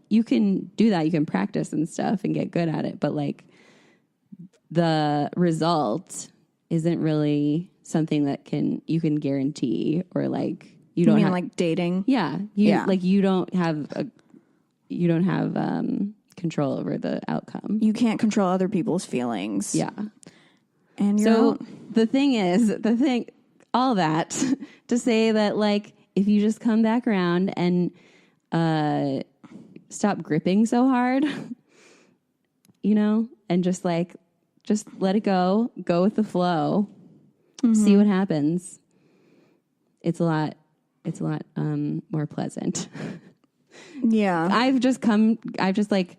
you can do that. You can practice and stuff and get good at it. But like the result isn't really something that you can guarantee, or like you don't have like dating. Yeah. Like you don't have control over the outcome. You can't control other people's feelings. Yeah. And all that to say that like if you just come back around and stop gripping so hard, you know, and just let it go with the flow, see what happens. It's a lot more pleasant. Yeah. I've just like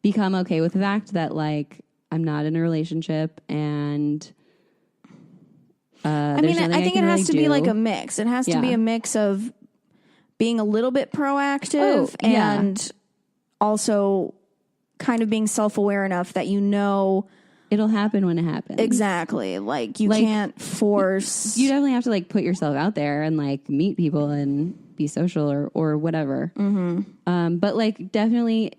become okay with the fact that like I'm not in a relationship, and I think it has to be like a mix. It has to be a mix of being a little bit proactive and also kind of being self-aware enough that you know it'll happen when it happens. Exactly. Like you can't force. You definitely have to like put yourself out there and like meet people and be social or whatever. Mm-hmm. But like definitely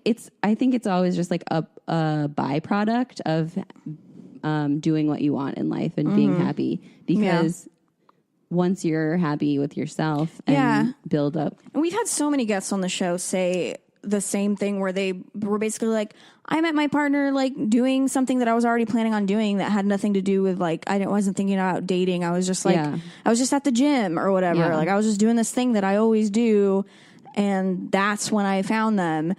I think it's always just like a byproduct of doing what you want in life and being happy, because once you're happy with yourself and build up. And we've had so many guests on the show say the same thing, where they were basically like, I met my partner like doing something that I was already planning on doing that had nothing to do with like, I wasn't thinking about dating. I was just like, I was just at the gym or whatever. Yeah. Like I was just doing this thing that I always do. And that's when I found them.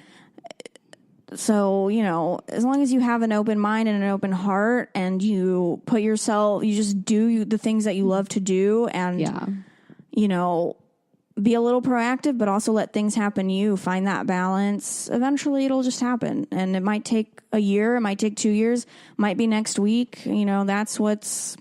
So, you know, as long as you have an open mind and an open heart and you just do the things that you love to do and, you know, be a little proactive, but also let things happen. You find that balance. Eventually it'll just happen. And it might take a year. It might take 2 years. Might be next week. You know, that's what's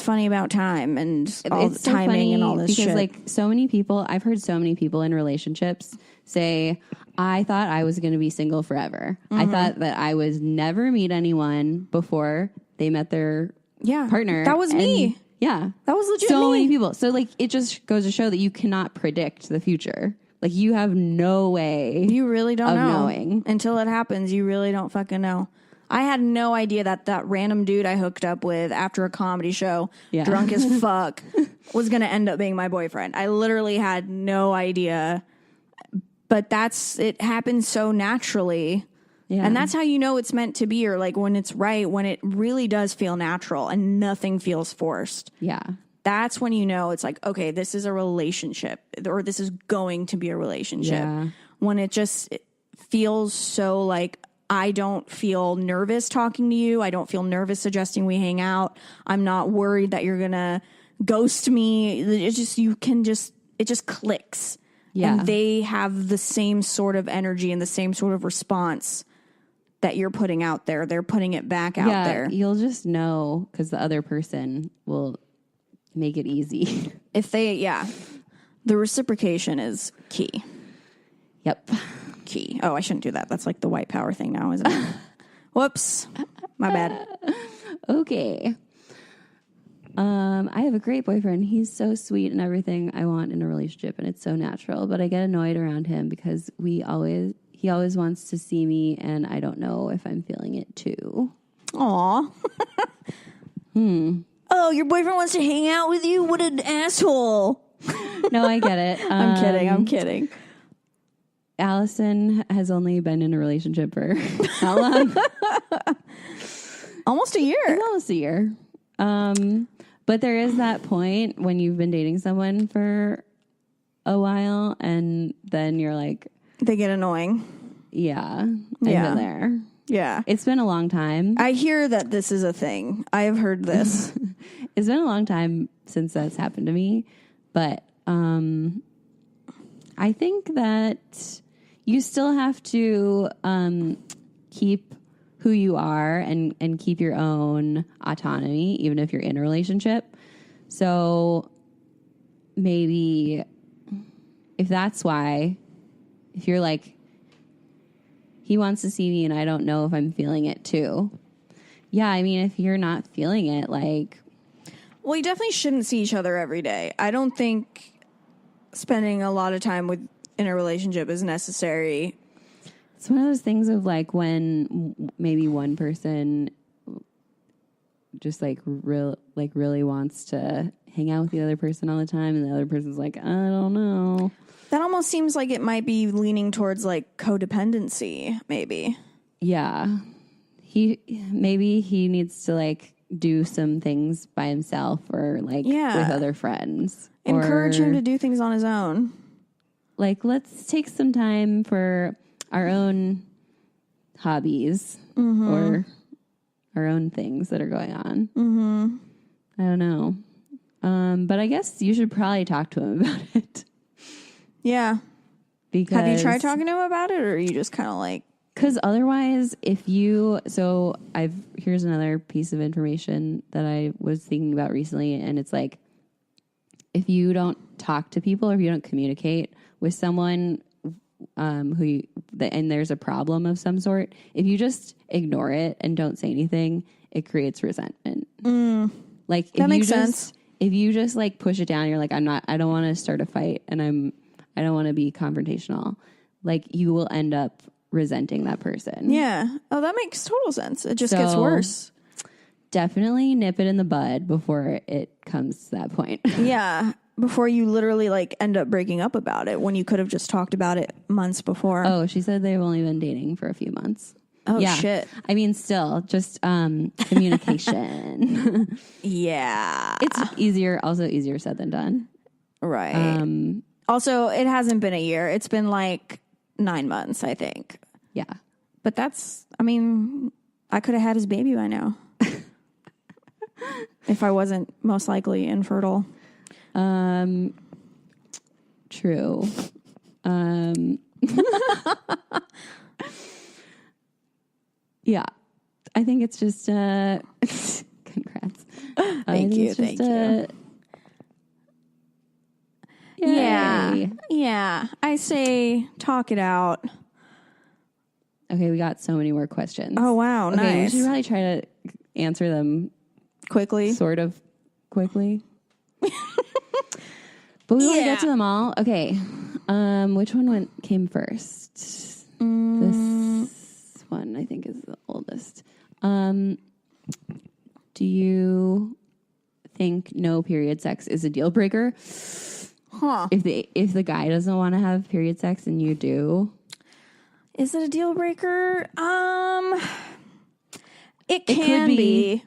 funny about time and all the timing and all this shit. Because like so many people, I've heard so many people in relationships say, I thought I was going to be single forever. I thought that I would never meet anyone before they met their partner. That was me. Yeah. That was legit so me. many people. So like it just goes to show that you cannot predict the future. Like you have no way. You really don't know. Knowing. Until it happens, you really don't fucking know. I had no idea that random dude I hooked up with after a comedy show, drunk as fuck, was going to end up being my boyfriend. I literally had no idea. But it happens so naturally. Yeah. And that's how you know it's meant to be, or like when it's right, when it really does feel natural and nothing feels forced. Yeah. That's when you know it's like, okay, this is a relationship, or this is going to be a relationship. Yeah. When it feels so like, I don't feel nervous talking to you. I don't feel nervous suggesting we hang out. I'm not worried that you're going to ghost me. It just clicks. Yeah. And they have the same sort of energy and the same sort of response that you're putting out there. They're putting it back out there. You'll just know because the other person will make it easy. The reciprocation is key. Yep. Key. Oh, I shouldn't do that. That's like the white power thing now, isn't it? Whoops. My bad. Okay. I have a great boyfriend. He's so sweet and everything I want in a relationship, and it's so natural. But I get annoyed around him because he always wants to see me, and I don't know if I'm feeling it too. Aw. Oh, your boyfriend wants to hang out with you? What an asshole. No, I get it. I'm kidding. Allison has only been in a relationship for how long? Almost a year. It's almost a year. But there is that point when you've been dating someone for a while and then you're like... They get annoying. Yeah. I've been there. Yeah. It's been a long time. I hear that this is a thing. I have heard this. It's been a long time since that's happened to me. But I think that you still have to keep who you are and keep your own autonomy, even if you're in a relationship. So maybe if that's why, if you're like, he wants to see me and I don't know if I'm feeling it too. Yeah, I mean, if you're not feeling it, like... Well, you definitely shouldn't see each other every day. I don't think spending a lot of time with in a relationship is necessary. It's one of those things of like when maybe one person just like really wants to hang out with the other person all the time, and the other person's like, I don't know. That almost seems like it might be leaning towards like codependency, maybe. Yeah. He needs to like do some things by himself or like with other friends. Encourage him to do things on his own. Like, let's take some time for our own hobbies or our own things that are going on. Mm-hmm. I don't know. But I guess you should probably talk to him about it. Yeah. Because have you tried talking to him about it, or are you just kind of like... Because otherwise, here's another piece of information that I was thinking about recently, and it's like, if you don't talk to people or if you don't communicate with someone and there's a problem of some sort, if you just ignore it and don't say anything, it creates resentment. Like that makes sense. If you just like push it down, you're like, I don't want to start a fight, and I don't want to be confrontational. Like, you will end up resenting that person. Yeah. Oh, that makes total sense. It just gets worse. Definitely nip it in the bud before it comes to that point. Yeah. Before you literally like end up breaking up about it when you could have just talked about it months before. Oh, she said they've only been dating for a few months. Oh, yeah. Shit. I mean, still just communication. Yeah. It's easier said than done. Right. Also, it hasn't been a year. It's been like 9 months, I think. Yeah. But I could have had his baby by now. If I wasn't most likely infertile. True. Yeah. I think it's just congrats. Thank you. Yeah. I say talk it out. Okay, we got so many more questions. Oh, wow. Okay, nice. We should probably try to answer them quickly. Sort of quickly. But we want to get to them all. Okay. Which one came first? This one, I think, is the oldest. Do you think no period sex is a deal breaker? Huh. If the guy doesn't want to have period sex and you do, is it a deal breaker? It can be.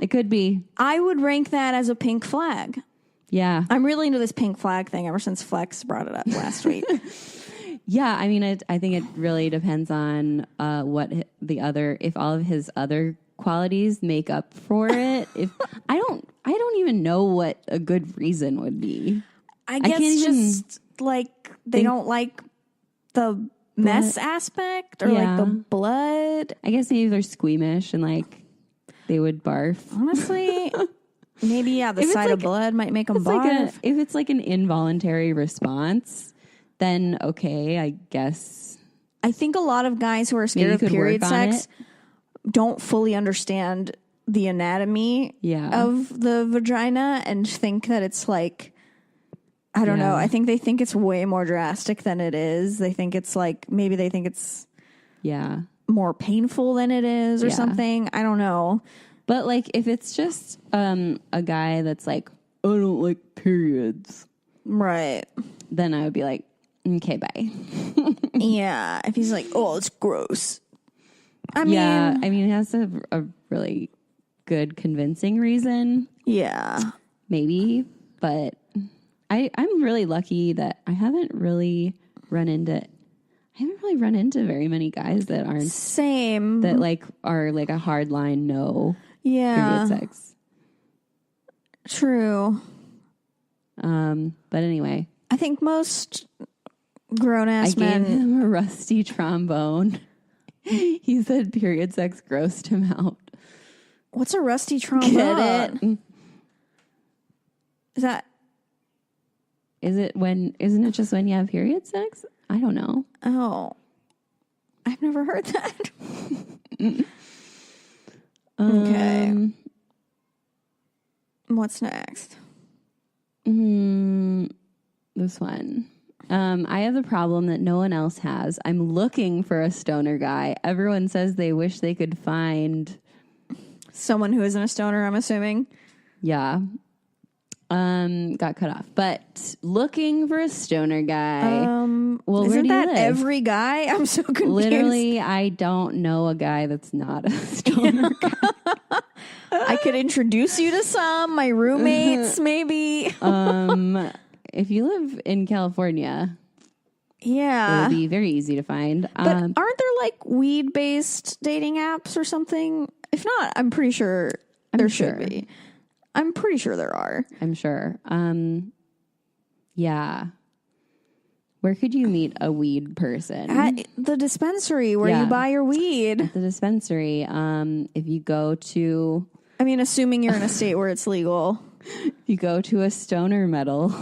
It could be. I would rank that as a pink flag. Yeah. I'm really into this pink flag thing ever since Flex brought it up last week. Yeah, I mean, I think it really depends on if all of his other qualities make up for it. If I don't even know what a good reason would be. I guess just like they don't like the mess aspect or like the blood. I guess maybe they're squeamish and like they would barf. Honestly, maybe the sight of blood might make them barf. If it's like an involuntary response, then okay, I guess. I think a lot of guys who are scared of period sex don't fully understand the anatomy of the vagina and think that it's like, I don't know. I think they think it's way more drastic than it is. They think it's like, maybe they think it's more painful than it is or something. I don't know. But like, if it's just a guy that's like, I don't like periods. Right. Then I would be like, okay, bye. Yeah. If he's like, oh, it's gross. I mean, it has to have a really good convincing reason. Yeah. Maybe. But I'm really lucky that I haven't really run into very many guys that aren't that like are like a hard line no period sex. True. But anyway, I think most grown-ass men... I gave him a rusty trombone. He said period sex grossed him out. What's a rusty trombone? Get it? Isn't it just when you have period sex? I don't know. Oh. I've never heard that. Okay. What's next? This one. I have the problem that no one else has. I'm looking for a stoner guy. Everyone says they wish they could find someone who isn't a stoner, I'm assuming. Yeah. Got cut off. But looking for a stoner guy. Well, isn't that live? every guy? I'm so confused. Literally, I don't know a guy that's not a stoner guy. I could introduce you to some, my roommates, maybe. If you live in California, yeah, it would be very easy to find. But aren't there like weed-based dating apps or something? If not, I'm pretty sure there should be. I'm pretty sure there are. I'm sure. Yeah. Where could you meet a weed person? At the dispensary where you buy your weed. At the dispensary. If you go to... I mean, assuming you're in a state where it's legal. You go to a stoner metal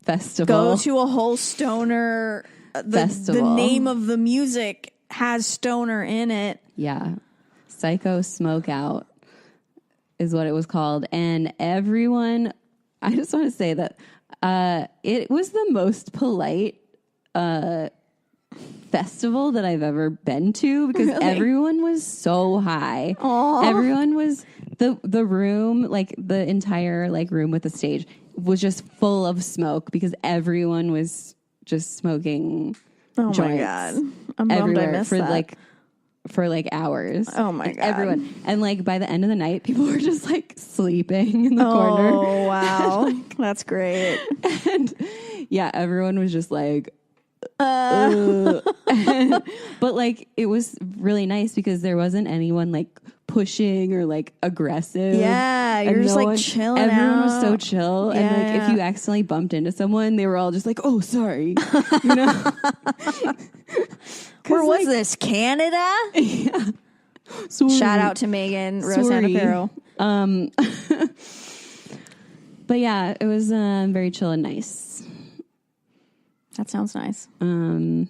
festival. Go to a whole stoner festival. The name of the music has stoner in it. Yeah. Psycho Smoke Out is what it was called. And everyone, I just want to say that it was the most polite festival that I've ever been to because everyone was so high. Aww. Everyone was the room, like the entire like room with the stage was just full of smoke because everyone was just smoking joints. My God. I'm bummed I missed that. For like hours. Oh my God. Everyone. And like by the end of the night, people were just like sleeping in the corner. Oh, wow. That's great. And yeah, everyone was just like, but like it was really nice because there wasn't anyone like pushing or like aggressive. Yeah, you're just like chilling. Everyone was so chill, and like if you accidentally bumped into someone, they were all just like, "Oh, sorry," you know. Where was this? Canada? Yeah. Sorry. Shout out to Megan Rosanna Perro. But yeah, it was very chill and nice. That sounds nice. And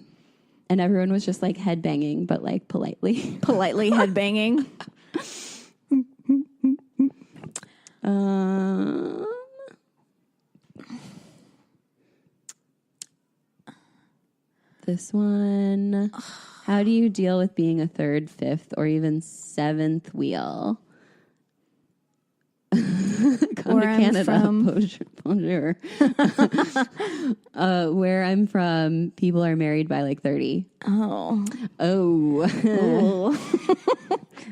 everyone was just like headbanging, but like politely. Politely headbanging. This one. How do you deal with being a third, fifth, or even seventh wheel? Come to Canada, bonjour. Where I'm from, people are married by like 30. Oh.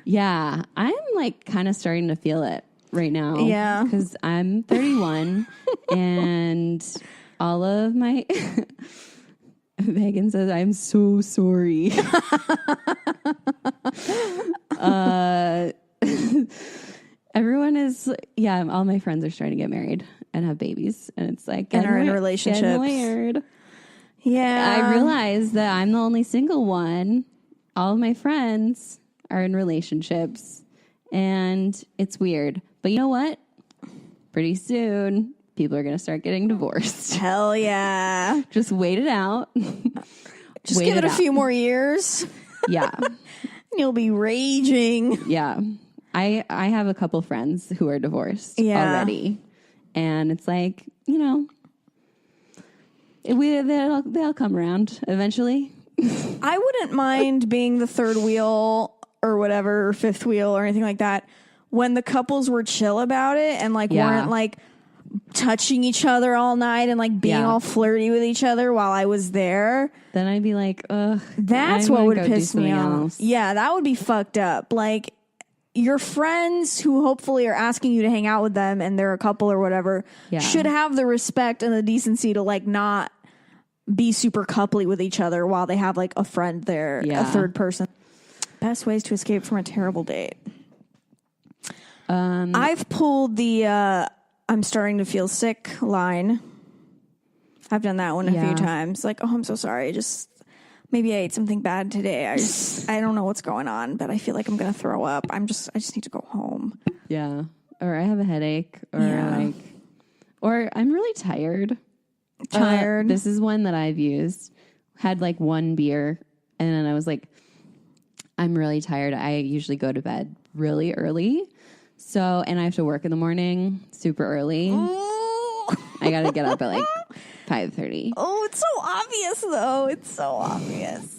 Yeah, I'm like kind of starting to feel it right now. Yeah. Because I'm 31 and all of my... Megan says, I'm so sorry. Everyone is, all my friends are starting to get married and have babies. And it's like, and are in relationships. Weird. Yeah. I realize that I'm the only single one. All of my friends are in relationships. And it's weird. But you know what? Pretty soon, people are going to start getting divorced. Hell yeah. Just wait it out. Just give it a few more years. Yeah. You'll be raging. Yeah. I have a couple friends who are divorced already. And it's like, you know, they'll come around eventually. I wouldn't mind being the third wheel or whatever, or fifth wheel or anything like that when the couples were chill about it and like weren't like touching each other all night and like being all flirty with each other while I was there. Then I'd be like, ugh. That's what would piss me off. Yeah, that would be fucked up. Like your friends who hopefully are asking you to hang out with them and they're a couple or whatever should have the respect and the decency to like not be super coupley with each other while they have like a friend there, a third person. Best ways to escape from a terrible date. I've pulled the I'm starting to feel sick line. I've done that one a few times. Like, oh, I'm so sorry. Maybe I ate something bad today. I don't know what's going on, but I feel like I'm going to throw up. I just need to go home. Yeah. Or I have a headache or I'm really tired. This is one that I've used. Had like one beer and then I was like, I'm really tired. I usually go to bed really early. So, and I have to work in the morning super early. I got to get up at like 5:30. Oh, it's so obvious, though. It's so obvious.